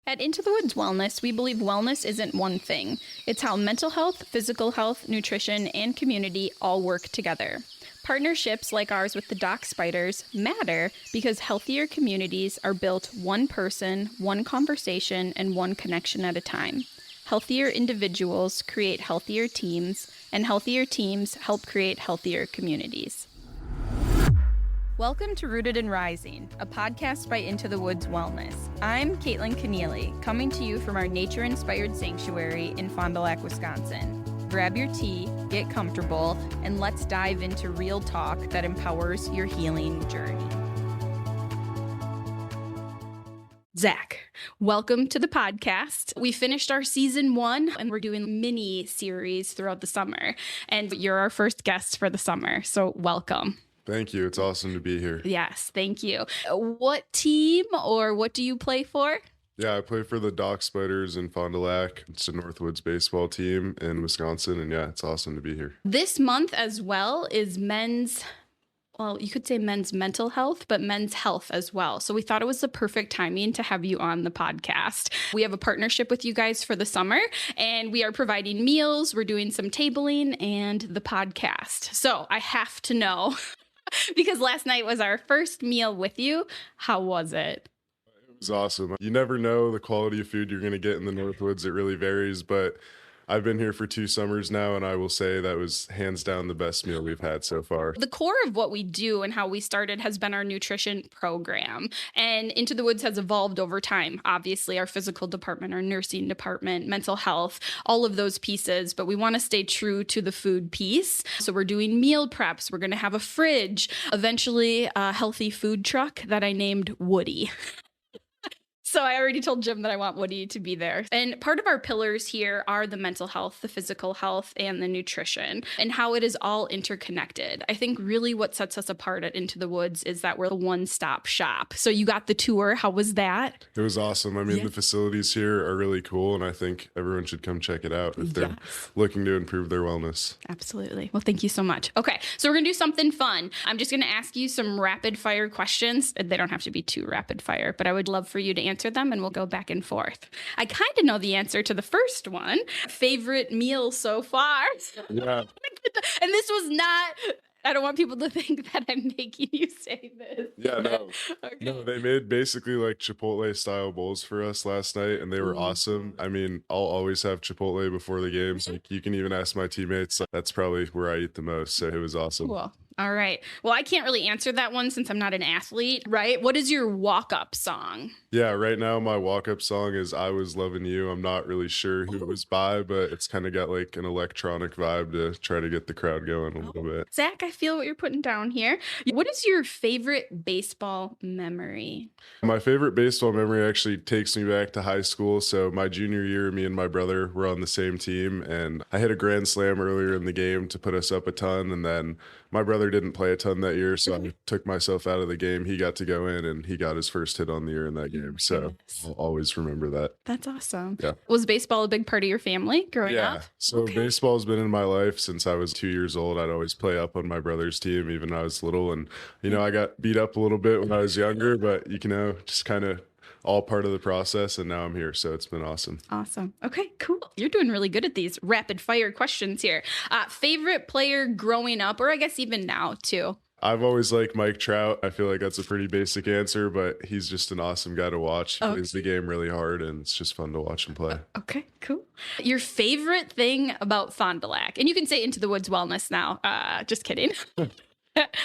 At Into the Woods Wellness, we believe wellness isn't one thing. It's how mental health, physical health, nutrition, and community all work together. Partnerships like ours with the Doc Spiders matter because healthier communities are built one person, one conversation, and one connection at a time. Healthier individuals create healthier teams, and healthier teams help create healthier communities. Welcome to Rooted and Rising, a podcast by Into the Woods Wellness. I'm Kaitlyn Keneally, coming to you from our nature-inspired sanctuary in Fond du Lac, Wisconsin. Grab your tea, get comfortable, and let's dive into real talk that empowers your healing journey. Zach, welcome to the podcast. We finished our season 1 and we're doing mini series throughout the summer. And you're our first guest for the summer, so welcome. Thank you. It's awesome to be here. Yes, thank you. What team or what do you play for? Yeah, I play for the Doc Spiders in Fond du Lac. It's a Northwoods baseball team in Wisconsin, and yeah, it's awesome to be here. This month as well is men's, well, you could say men's mental health, but men's health as well. So we thought it was the perfect timing to have you on the podcast. We have a partnership with you guys for the summer, and we are providing meals. We're doing some tabling and the podcast. So I have to know, because last night was our first meal with you. How was it? It was awesome. You never know the quality of food you're going to get in the Northwoods. It really varies, but I've been here for 2 summers now, and I will say that was hands down the best meal we've had so far. The core of what we do and how we started has been our nutrition program. And Into the Woods has evolved over time. Obviously, our physical department, our nursing department, mental health, all of those pieces. But we want to stay true to the food piece. So we're doing meal preps. We're going to have a fridge, eventually a healthy food truck that I named Woody. So I already told Jim that I want Woody to be there. And part of our pillars here are the mental health, the physical health, and the nutrition, and how it is all interconnected. I think really what sets us apart at Into the Woods is that we're the one-stop shop. So you got the tour. How was that? It was awesome. I mean, The facilities here are really cool, and I think everyone should come check it out if they're looking to improve their wellness. Absolutely. Well, thank you so much. Okay, so we're going to do something fun. I'm just going to ask you some rapid-fire questions. They don't have to be too rapid-fire, but I would love for you to answer them and we'll go back and forth. I kind of know the answer to the first one. Favorite meal so far? Yeah. And this was not, I don't want people to think that I'm making you say this. Yeah, no. Okay. No, they made basically like Chipotle style bowls for us last night, and they were awesome. I mean, I'll always have Chipotle before the games. Like, you can even ask my teammates. That's probably where I eat the most. So it was awesome. Cool. All right. Well, I can't really answer that one since I'm not an athlete, right? What is your walk-up song? Yeah, right now my walk-up song is I Was Loving You. I'm not really sure who it was by, but it's kind of got like an electronic vibe to try to get the crowd going a little bit. Zach, I feel what you're putting down here. What is your favorite baseball memory? My favorite baseball memory actually takes me back to high school. So my junior year, me and my brother were on the same team, and I hit a grand slam earlier in the game to put us up a ton, and then my brother didn't play a ton that year, so I took myself out of the game. He got to go in, and he got his first hit on the year in that game. So I'll always remember that. That's awesome. Yeah. Was baseball a big part of your family growing up? Yeah. So baseball's been in my life since I was 2 years old. I'd always play up on my brother's team, even when I was little. And, I got beat up a little bit when I was younger, but, just kind of all part of the process, and now I'm here, so it's been awesome. Awesome. Okay, cool. You're doing really good at these rapid fire questions here. Favorite player growing up, or I guess even now too? I've always liked Mike Trout. I feel like that's a pretty basic answer, but he's just an awesome guy to watch. He plays the game really hard, and it's just fun to watch him play. Okay, cool. Your favorite thing about Fond du Lac? And you can say Into the Woods Wellness now. Just kidding.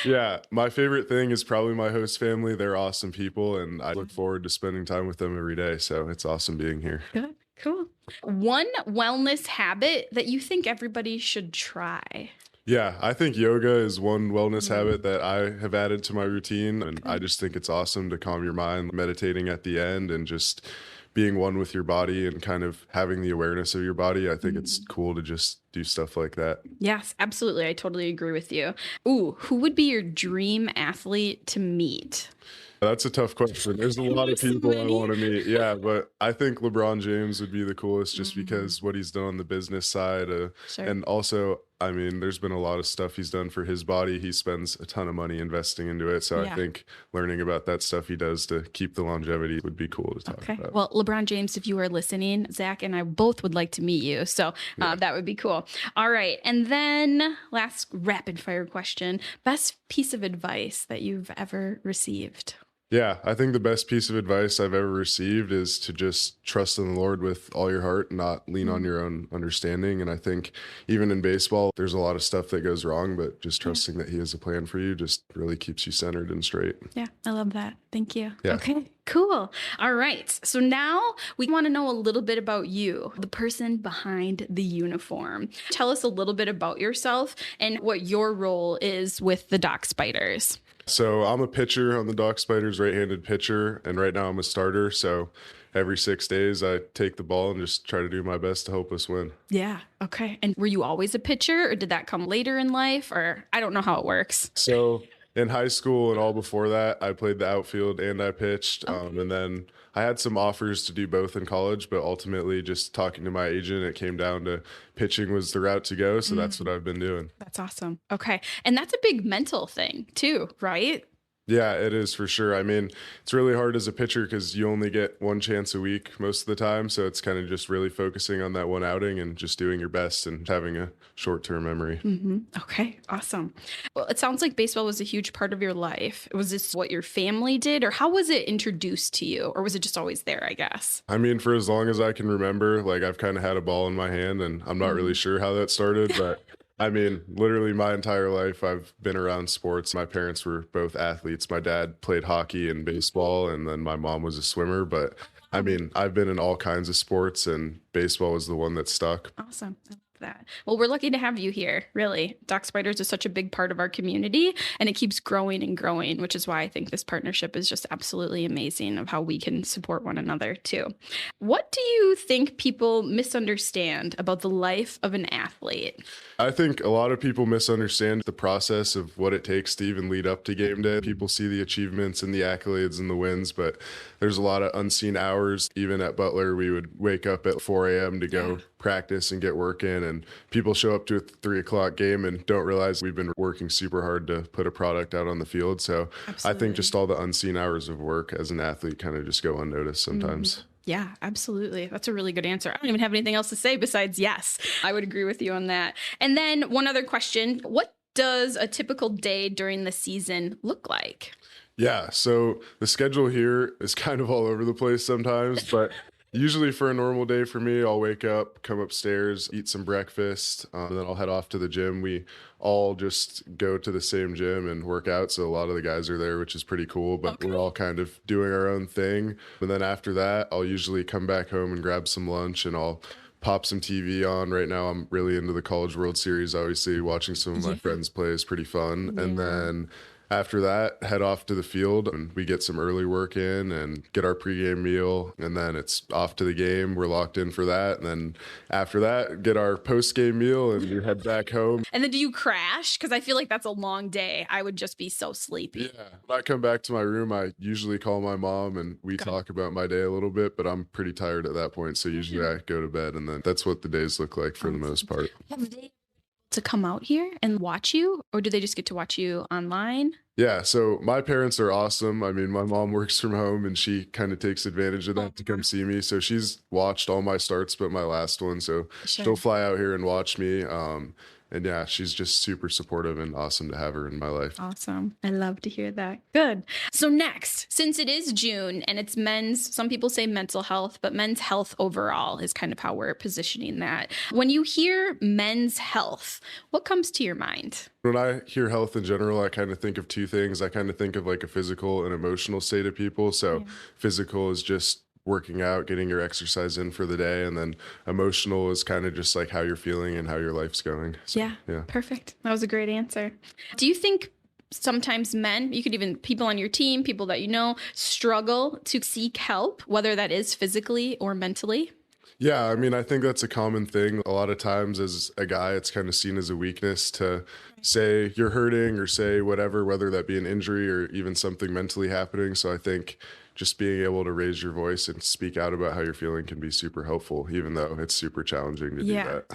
Yeah, my favorite thing is probably my host family. They're awesome people, and I look forward to spending time with them every day. So it's awesome being here. Good, cool. One wellness habit that you think everybody should try? Yeah, I think yoga is one wellness habit that I have added to my routine, and I just think it's awesome to calm your mind, meditating at the end, and just being one with your body and kind of having the awareness of your body. I think it's cool to just do stuff like that. Yes, absolutely. I totally agree with you. Ooh, who would be your dream athlete to meet? That's a tough question. There's a lot of people I want to meet. Yeah, but I think LeBron James would be the coolest just because what he's done on the business side. And also, I mean, there's been a lot of stuff he's done for his body. He spends a ton of money investing into it. So I Yeah. think learning about that stuff he does to keep the longevity would be cool to talk Okay. about. Well, LeBron James, if you are listening, Zach and I both would like to meet you. So Yeah. that would be cool. All right. And then last rapid fire question, best piece of advice that you've ever received? Yeah, I think the best piece of advice I've ever received is to just trust in the Lord with all your heart and not lean on Mm, your own understanding. And I think even in baseball, there's a lot of stuff that goes wrong, but just yeah. trusting that He has a plan for you just really keeps you centered and straight. Yeah. I love that. Thank you. Yeah. Okay. Cool. All right. So now we want to know a little bit about you, the person behind the uniform. Tell us a little bit about yourself and what your role is with the Dock Spiders. So I'm a pitcher on the Dock Spiders, right-handed pitcher, and right now I'm a starter. So every 6 days I take the ball and just try to do my best to help us win. Yeah. Okay. And were you always a pitcher or did that come later in life? Or I don't know how it works. So in high school and all before that, I played the outfield and I pitched. And then I had some offers to do both in college, but ultimately just talking to my agent, it came down to pitching was the route to go. So that's what I've been doing. That's awesome. Okay. And that's a big mental thing too, right? Yeah, it is for sure. I mean, it's really hard as a pitcher because you only get one chance a week most of the time. So it's kind of just really focusing on that one outing and just doing your best and having a short-term memory. Okay. Awesome. Well, it sounds like baseball was a huge part of your life. Was this what your family did or how was it introduced to you? Or was it just always there, I guess? I mean, for as long as I can remember, like I've kind of had a ball in my hand and I'm not really sure how that started, but I mean, literally my entire life I've been around sports. My parents were both athletes. My dad played hockey and baseball, and then my mom was a swimmer. But I mean, I've been in all kinds of sports, and baseball was the one that stuck. Awesome. I love that. Well, we're lucky to have you here, really. Dock Spiders is such a big part of our community and it keeps growing and growing, which is why I think this partnership is just absolutely amazing of how we can support one another too. What do you think people misunderstand about the life of an athlete? I think a lot of people misunderstand the process of what it takes to even lead up to game day. People see the achievements and the accolades and the wins, but there's a lot of unseen hours. Even at Butler, we would wake up at 4 a.m. to go practice and get work in, and people show up to a 3 o'clock game and don't realize we've been working super hard to put a product out on the field. So I think just all the unseen hours of work as an athlete kind of just go unnoticed sometimes. Yeah, absolutely. That's a really good answer. I don't even have anything else to say besides yes. I would agree with you on that. And then one other question. What does a typical day during the season look like? Yeah, so the schedule here is kind of all over the place sometimes, but usually for a normal day for me, I'll wake up, come upstairs, eat some breakfast, and then I'll head off to the gym. We all just go to the same gym and work out, so a lot of the guys are there, which is pretty cool, but we're all kind of doing our own thing. And then after that, I'll usually come back home and grab some lunch, and I'll pop some TV on. Right now, I'm really into the College World Series. Obviously, watching some of my friends play is pretty fun. And then after that, head off to the field and we get some early work in and get our pregame meal. And then it's off to the game. We're locked in for that. And then after that, get our postgame meal and we head back home. And then do you crash? Because I feel like that's a long day. I would just be so sleepy. Yeah. When I come back to my room, I usually call my mom and we talk about my day a little bit, but I'm pretty tired at that point. So usually I go to bed and then that's what the days look like for the most part. Have they to come out here and watch you, or do they just get to watch you online? Yeah, so my parents are awesome. I mean, my mom works from home and she kind of takes advantage of that to come see me. So she's watched all my starts but my last one. So she'll fly out here and watch me. And yeah, she's just super supportive and awesome to have her in my life. Awesome. I love to hear that. Good. So next, since it is June and it's men's, some people say mental health, but men's health overall is kind of how we're positioning that. When you hear men's health, what comes to your mind? When I hear health in general, I kind of think of two things. I kind of think of like a physical and emotional state of people. So physical is just working out, getting your exercise in for the day. And then emotional is kind of just like how you're feeling and how your life's going. So, yeah. Perfect. That was a great answer. Do you think sometimes men, you could even people on your team, people that you know, struggle to seek help, whether that is physically or mentally? Yeah, I mean, I think that's a common thing. A lot of times as a guy, it's kind of seen as a weakness to say you're hurting or say whatever, whether that be an injury or even something mentally happening. So I think just being able to raise your voice and speak out about how you're feeling can be super helpful, even though it's super challenging to do that.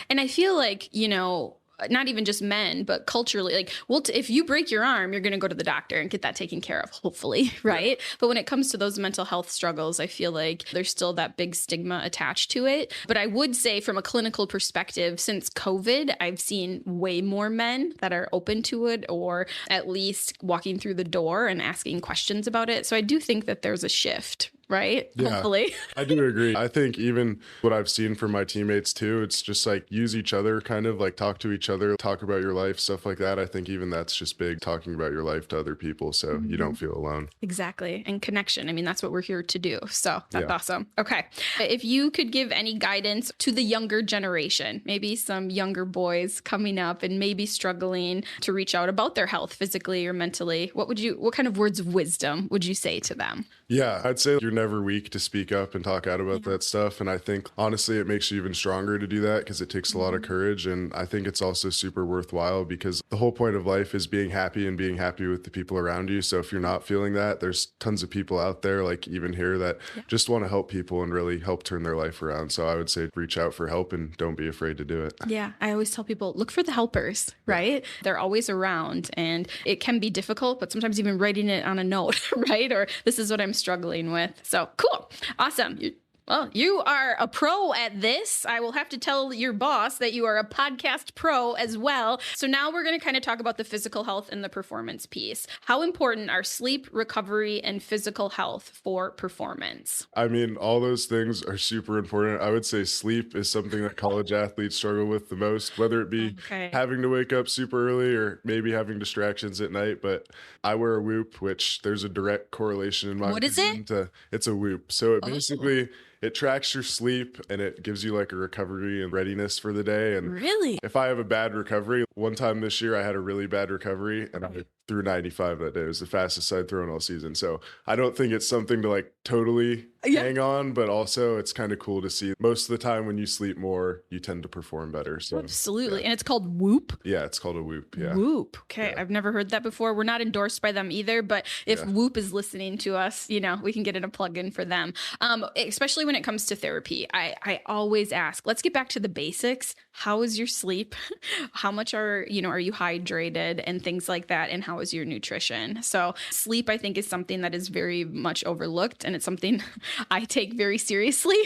And I feel like, you know, not even just men, but culturally, like, well, if you break your arm, you're going to go to the doctor and get that taken care of, hopefully, right? But when it comes to those mental health struggles, I feel like there's still that big stigma attached to it. But I would say, from a clinical perspective, since COVID, I've seen way more men that are open to it, or at least walking through the door and asking questions about it. So I do think that there's a shift, right? Yeah, Hopefully. I do agree. I think even what I've seen from my teammates too, it's just like use each other, kind of like talk to each other, talk about your life, stuff like that. I think even that's just big, talking about your life to other people so you don't feel alone. Exactly. And connection. I mean, that's what we're here to do. So that's Yeah. awesome. Okay. If you could give any guidance to the younger generation, maybe some younger boys coming up and maybe struggling to reach out about their health physically or mentally, what kind of words of wisdom would you say to them? Yeah, I'd say you're never weak to speak up and talk out about that stuff. And I think honestly, it makes you even stronger to do that because it takes a lot of courage. And I think it's also super worthwhile because the whole point of life is being happy and being happy with the people around you. So if you're not feeling that, there's tons of people out there, like even here, that just want to help people and really help turn their life around. So I would say reach out for help and don't be afraid to do it. Yeah, I always tell people, look for the helpers, right? They're always around, and it can be difficult, but sometimes even writing it on a note, right? Or this is what I'm struggling with. So cool. Awesome. Well, you are a pro at this. I will have to tell your boss that you are a podcast pro as well. So now we're going to kind of talk about the physical health and the performance piece. How important are sleep, recovery, and physical health for performance? I mean, all those things are super important. I would say sleep is something that college athletes struggle with the most, whether it be having to wake up super early or maybe having distractions at night. But I wear a Whoop, which there's a direct correlation in my What is opinion it? it's a Whoop. So it basically it tracks your sleep and it gives you like a recovery and readiness for the day. And Really? if I have a bad recovery, one time this year I had a really bad recovery and I threw 95 that day. It was the fastest I'd thrown all season. So I don't think it's something to like totally hang on, but also it's kind of cool to see. Most of the time when you sleep more, you tend to perform better. So Absolutely. And it's called Whoop. yeah, it's called a Whoop. Yeah. Whoop. Okay. I've never heard that before. We're not endorsed by them either, but if Whoop is listening to us, we can get in a plug-in for them. Especially when it comes to therapy. I always ask, let's get back to the basics. How is your sleep? How much are you hydrated and things like that? And how is your nutrition? So sleep, I think, is something that is very much overlooked, and it's something I take very seriously.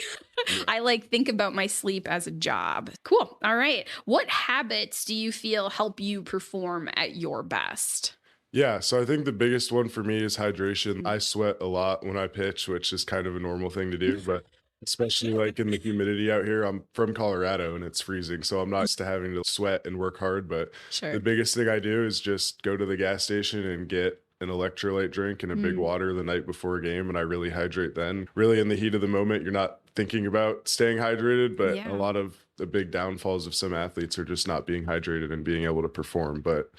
I think about my sleep as a job. Cool. All right. What habits do you feel help you perform at your best? Yeah, so I think the biggest one for me is hydration. I sweat a lot when I pitch, which is kind of a normal thing to do, but especially like in the humidity out here. I'm from Colorado and it's freezing, so I'm not used to having to sweat and work hard. But the biggest thing I do is just go to the gas station and get an electrolyte drink and a big water the night before a game, and I really hydrate then. Really, in the heat of the moment, you're not thinking about staying hydrated, but a lot of the big downfalls of some athletes are just not being hydrated and being able to perform. But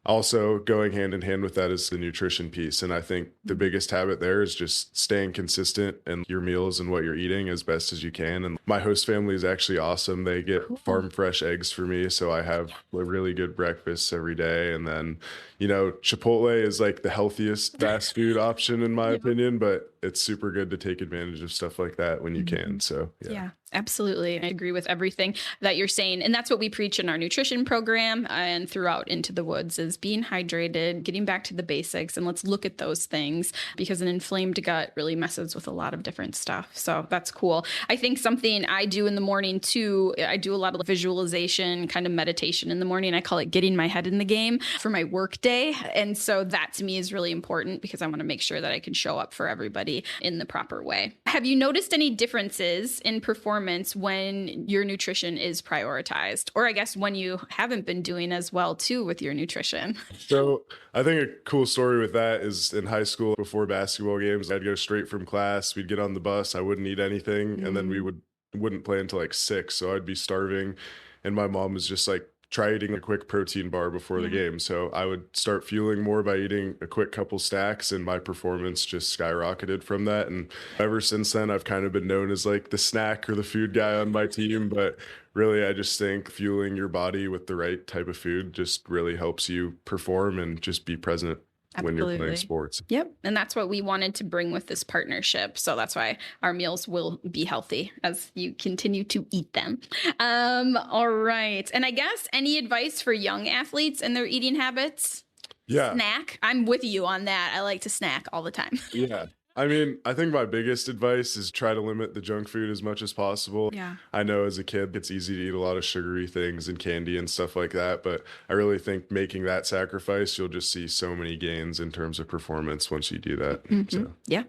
also going hand in hand with that is the nutrition piece. And I think the biggest habit there is just staying consistent in your meals and what you're eating as best as you can. And my host family is actually awesome. They get farm fresh eggs for me. So I have a really good breakfast every day. And then, Chipotle is like the healthiest fast food option in my opinion, but it's super good to take advantage of stuff like that when you can. So yeah, absolutely. I agree with everything that you're saying. And that's what we preach in our nutrition program and throughout Into the Woods is being hydrated, getting back to the basics. And let's look at those things because an inflamed gut really messes with a lot of different stuff. So that's cool. I think something I do in the morning too, I do a lot of visualization, kind of meditation in the morning. I call it getting my head in the game for my work day. And so that to me is really important because I want to make sure that I can show up for everybody in the proper way. Have you noticed any differences in performance when your nutrition is prioritized? Or I guess when you haven't been doing as well too with your nutrition? So I think a cool story with that is in high school before basketball games, I'd go straight from class. We'd get on the bus. I wouldn't eat anything. And then we wouldn't play until like 6. So I'd be starving. And my mom was just like, try eating a quick protein bar before the game. So I would start fueling more by eating a quick couple stacks, and my performance just skyrocketed from that. And ever since then, I've kind of been known as like the snack or the food guy on my team. But really, I just think fueling your body with the right type of food just really helps you perform and just be present. when you're playing Absolutely. sports. Yep. And that's what we wanted to bring with this partnership. So that's why our meals will be healthy as you continue to eat them. All right. And I guess any advice for young athletes and their eating habits? Yeah. Snack. I'm with you on that. I like to snack all the time. Yeah. I mean, I think my biggest advice is try to limit the junk food as much as possible. Yeah. I know as a kid, it's easy to eat a lot of sugary things and candy and stuff like that, but I really think making that sacrifice, you'll just see so many gains in terms of performance once you do that. So, Yeah,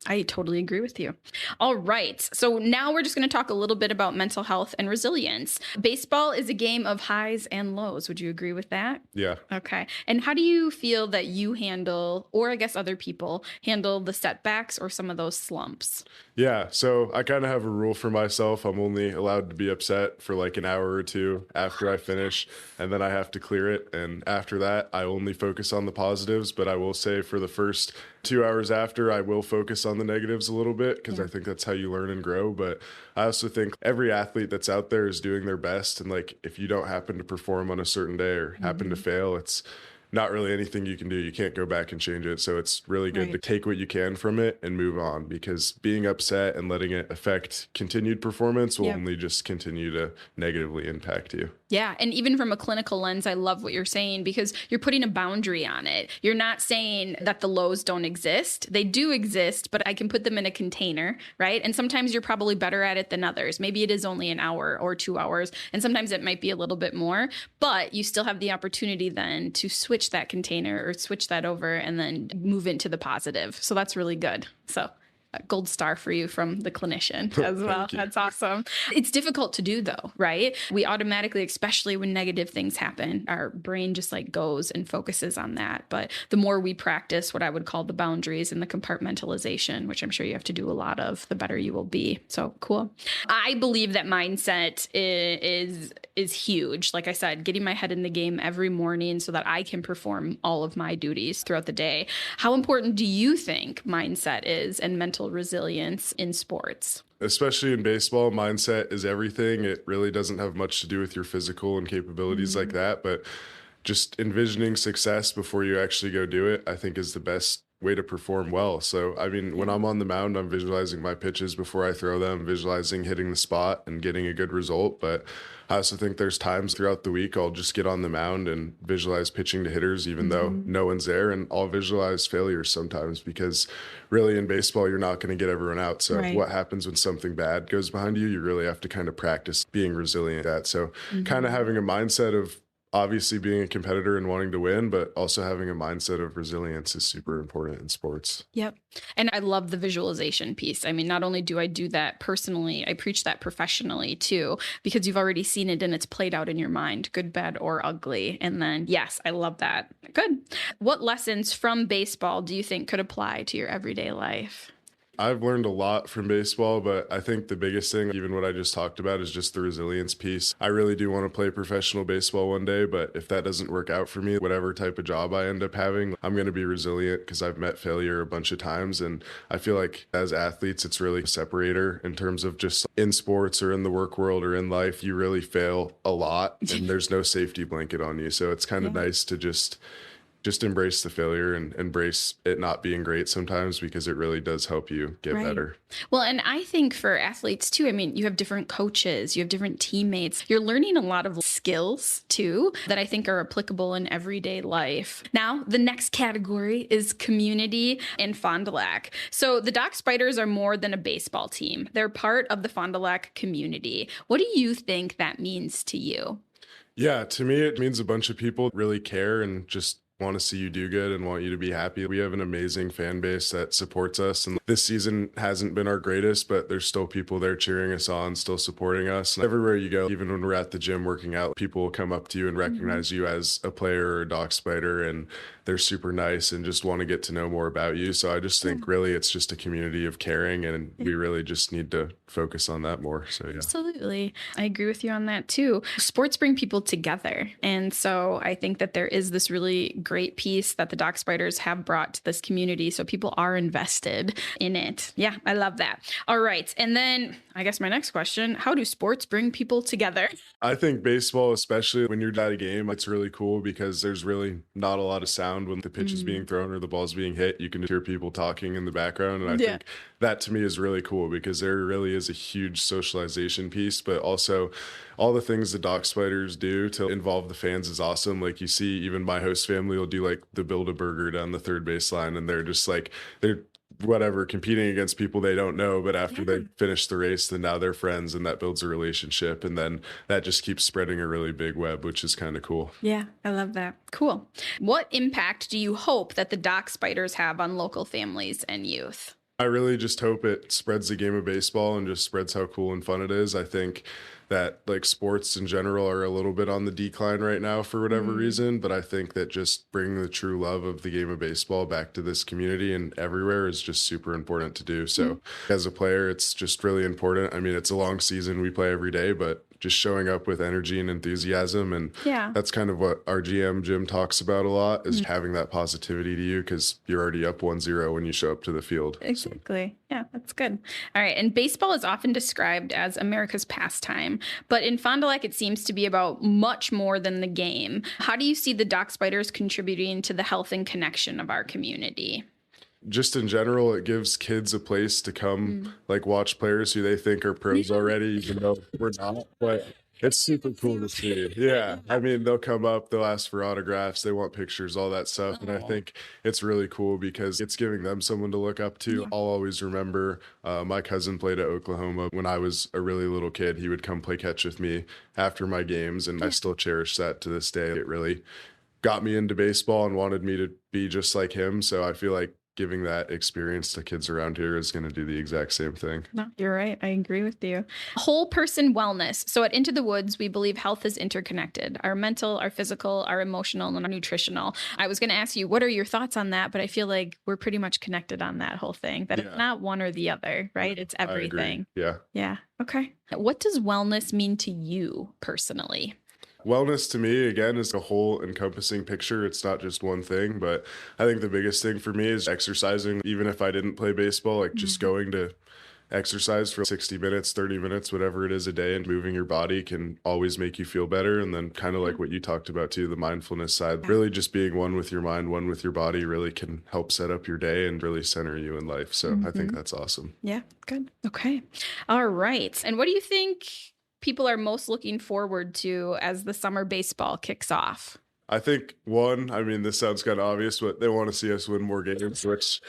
I totally agree with you. All right. So now we're just going to talk a little bit about mental health and resilience. Baseball is a game of highs and lows. Would you agree with that? yeah. Okay. And how do you feel that you handle, or I guess other people handle the setbacks or some of those slumps? Yeah, so I kind of have a rule for myself. I'm only allowed to be upset for like an hour or two after I finish, and then I have to clear it. And after that, I only focus on the positives. But I will say for the first 2 hours after, I will focus on the negatives a little bit because I think that's how you learn and grow. But I also think every athlete that's out there is doing their best. And like if you don't happen to perform on a certain day or happen to fail, it's not really anything you can do. You can't go back and change it. So it's really good to take what you can from it and move on because being upset and letting it affect continued performance will only just continue to negatively impact you. Yeah. And even from a clinical lens, I love what you're saying because you're putting a boundary on it. You're not saying that the lows don't exist. They do exist, but I can put them in a container, right? And sometimes you're probably better at it than others. Maybe it is only an hour or 2 hours, and sometimes it might be a little bit more, but you still have the opportunity then to switch that container or switch that over and then move into the positive. So that's really good. So a gold star for you from the clinician as well. That's awesome. It's difficult to do though, right? We automatically, especially when negative things happen, our brain just like goes and focuses on that. But the more we practice what I would call the boundaries and the compartmentalization, which I'm sure you have to do a lot of, the better you will be. So cool. I believe that mindset is huge. Like I said, getting my head in the game every morning so that I can perform all of my duties throughout the day. How important do you think mindset is and mental resilience in sports? Especially in baseball, mindset is everything. It really doesn't have much to do with your physical and capabilities like that, but just envisioning success before you actually go do it, I think is the best way to perform well. So, I mean, when I'm on the mound, I'm visualizing my pitches before I throw them, visualizing hitting the spot and getting a good result. But I also think there's times throughout the week I'll just get on the mound and visualize pitching to hitters, even though no one's there. And I'll visualize failures sometimes because really in baseball, you're not going to get everyone out. So what happens when something bad goes behind you, you really have to kind of practice being resilient at. So kind of having a mindset of obviously being a competitor and wanting to win, but also having a mindset of resilience is super important in sports. Yep. And I love the visualization piece. I mean, not only do I do that personally, I preach that professionally too, because you've already seen it and it's played out in your mind, good, bad, or ugly. And then, yes, I love that. Good. What lessons from baseball do you think could apply to your everyday life? I've learned a lot from baseball, but I think the biggest thing, even what I just talked about, is just the resilience piece. I really do want to play professional baseball one day, but if that doesn't work out for me, whatever type of job I end up having, I'm going to be resilient because I've met failure a bunch of times. And I feel like as athletes, it's really a separator in terms of just in sports or in the work world or in life, you really fail a lot and there's no safety blanket on you. So it's kind of nice to just embrace the failure and embrace it not being great sometimes because it really does help you get better. Well, and I think for athletes too, I mean, you have different coaches, you have different teammates. You're learning a lot of skills too that I think are applicable in everyday life. Now, the next category is community and Fond du Lac. So the Doc Spiders are more than a baseball team. They're part of the Fond du Lac community. What do you think that means to you? Yeah, to me, it means a bunch of people really care and just want to see you do good and want you to be happy. We have an amazing fan base that supports us. And this season hasn't been our greatest, but there's still people there cheering us on, still supporting us. And everywhere you go, even when we're at the gym working out, people will come up to you and recognize you as a player or a Doc Spider. And they're super nice and just want to get to know more about you. So I just think really it's just a community of caring and we really just need to focus on that more. So yeah. Absolutely. I agree with you on that too. Sports bring people together. And so I think that there is this really great piece that the Doc Spiders have brought to this community. So people are invested in it. Yeah, I love that. All right. And then I guess my next question, how do sports bring people together? I think baseball, especially when you're at a game, it's really cool because there's really not a lot of sound when the pitch is being thrown or the ball's being hit. You can hear people talking in the background. And I Yeah. think that to me is really cool because there really is a huge socialization piece, but also all the things the Doc Spiders do to involve the fans is awesome. Like you see, even my host family will do like the build a burger down the third baseline, and they're just like, they're whatever competing against people they don't know, but after they finish the race, then now they're friends, and that builds a relationship, and then that just keeps spreading a really big web, which is kind of cool. Yeah, I love that. Cool. What impact do you hope that the Doc Spiders have on local families and youth? I really just hope it spreads the game of baseball and just spreads how cool and fun it is. I think that like sports in general are a little bit on the decline right now for whatever reason, but I think that just bringing the true love of the game of baseball back to this community and everywhere is just super important to do. So as a player, it's just really important. I mean, it's a long season. We play every day, but just showing up with energy and enthusiasm. And that's kind of what our GM Jim talks about a lot is having that positivity to you because you're already up 1-0 when you show up to the field. Exactly. Yeah, that's good. All right. And baseball is often described as America's pastime, but in Fond du Lac, it seems to be about much more than the game. How do you see the Doc Spiders contributing to the health and connection of our community? Just in general, it gives kids a place to come like watch players who they think are pros already, even though we're not. But it's super cool to see. Yeah. I mean, they'll come up, they'll ask for autographs, they want pictures, all that stuff. And I think it's really cool because it's giving them someone to look up to. I'll always remember my cousin played at Oklahoma when I was a really little kid. He would come play catch with me after my games, and I still cherish that to this day. It really got me into baseball and wanted me to be just like him. So I feel like giving that experience to kids around here is going to do the exact same thing. No, you're right. I agree with you. Whole person wellness. So at Into the Woods, we believe health is interconnected. Our mental, our physical, our emotional, and our nutritional. I was going to ask you, what are your thoughts on that? But I feel like we're pretty much connected on that whole thing, that it's not one or the other, right? It's everything. Yeah. Yeah. Okay. What does wellness mean to you personally? Wellness to me, again, is a whole encompassing picture. It's not just one thing, but I think the biggest thing for me is exercising. Even if I didn't play baseball, like just going to exercise for 60 minutes, 30 minutes, whatever it is a day, and moving your body can always make you feel better. And then kind of like what you talked about too, the mindfulness side, really just being one with your mind, one with your body really can help set up your day and really center you in life. So I think that's awesome. Yeah, good. Okay. All right. And what do you think people are most looking forward to as the summer baseball kicks off? I think one, I mean, this sounds kind of obvious, but they want to see us win more games, which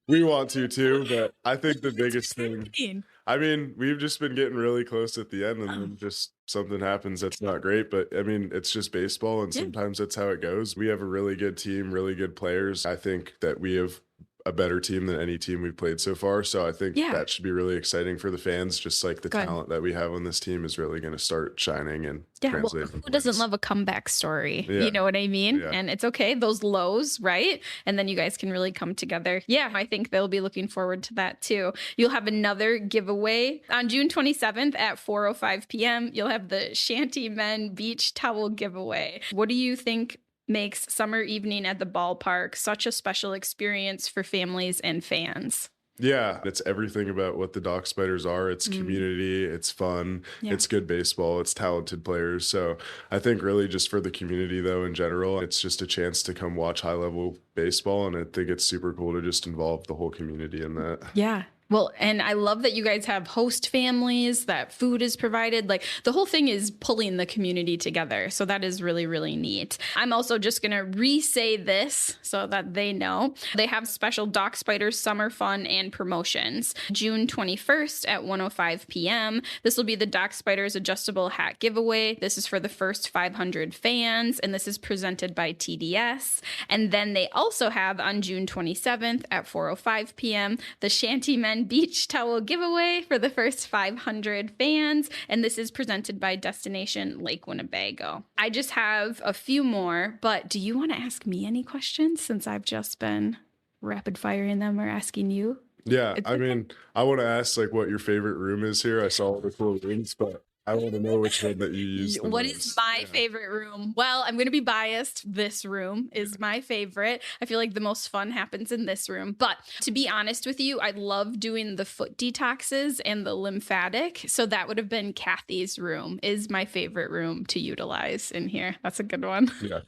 we want to too. But I think the biggest thing, I mean, we've just been getting really close at the end and then just something happens that's not great. But I mean, it's just baseball and sometimes that's how it goes. We have a really good team, really good players. I think that we have a better team than any team we've played so far. So I think that should be really exciting for the fans. Just like the talent that we have on this team is really going to start shining and translating. Well, who doesn't love a comeback story? You know what I mean? Yeah. And it's okay, those lows, right? And then you guys can really come together. Yeah, I think they'll be looking forward to that too. You'll have another giveaway on June 27th at 4:05 p.m. You'll have the Shanty Men Beach Towel giveaway. What do you think makes summer evening at the ballpark such a special experience for families and fans? Yeah, it's everything about what the Doc Spiders are. It's community, it's fun, it's good baseball, it's talented players. So I think really just for the community though in general, it's just a chance to come watch high level baseball. And I think it's super cool to just involve the whole community in that. Yeah. Well, and I love that you guys have host families, that food is provided. Like the whole thing is pulling the community together. So that is really, really neat. I'm also just going to re-say this so that they know. They have special Doc Spiders summer fun and promotions. June 21st at 1:05 p.m. This will be the Doc Spiders adjustable hat giveaway. This is for the first 500 fans, and this is presented by TDS. And then they also have on June 27th at 4:05 p.m. the Shanty Men Beach Towel giveaway for the first 500 fans, and this is presented by Destination Lake Winnebago. I just have a few more, but do you want to ask me any questions since I've just been rapid firing them or asking you? Yeah, I mean, I want to ask like what your favorite room is here. I saw all the cool rooms, but I want to know which one that you use the What most. is my favorite room? Well, I'm going to be biased. This room is my favorite. I feel like the most fun happens in this room. But to be honest with you, I love doing the foot detoxes and the lymphatic. So that would have been Kathy's room, is my favorite room to utilize in here. That's a good one. Yeah.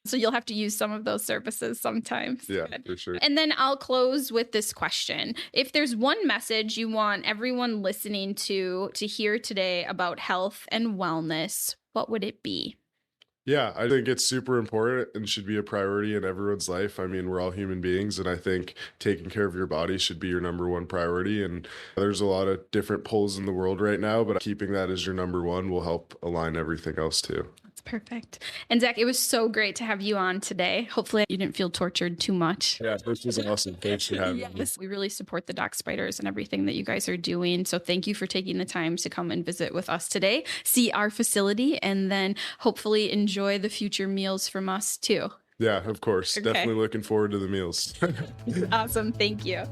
So you'll have to use some of those services sometimes. Yeah, Good. for sure. And then I'll close with this question. If there's one message you want everyone listening to hear today about health and wellness, what would it be? Yeah, I think it's super important and should be a priority in everyone's life. I mean, we're all human beings, and I think taking care of your body should be your number one priority. And there's a lot of different polls in the world right now, but keeping that as your number one will help align everything else too. That's perfect. And Zach, it was so great to have you on today. Hopefully you didn't feel tortured too much. Yeah, this was awesome. Thanks for having me. Yes, we really support the Doc Spiders and everything that you guys are doing. So thank you for taking the time to come and visit with us today, see our facility, and then hopefully enjoy the future meals from us too. Yeah, of course. Okay. Definitely looking forward to the meals. Awesome. Thank you.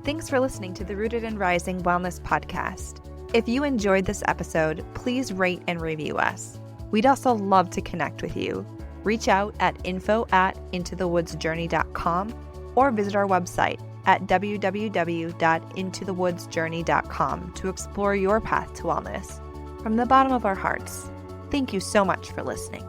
Thanks for listening to the Rooted and Rising Wellness Podcast. If you enjoyed this episode, please rate and review us. We'd also love to connect with you. Reach out at info@intothewoodsjourney.com or visit our website at www.intothewoodsjourney.com to explore your path to wellness. From the bottom of our hearts, thank you so much for listening.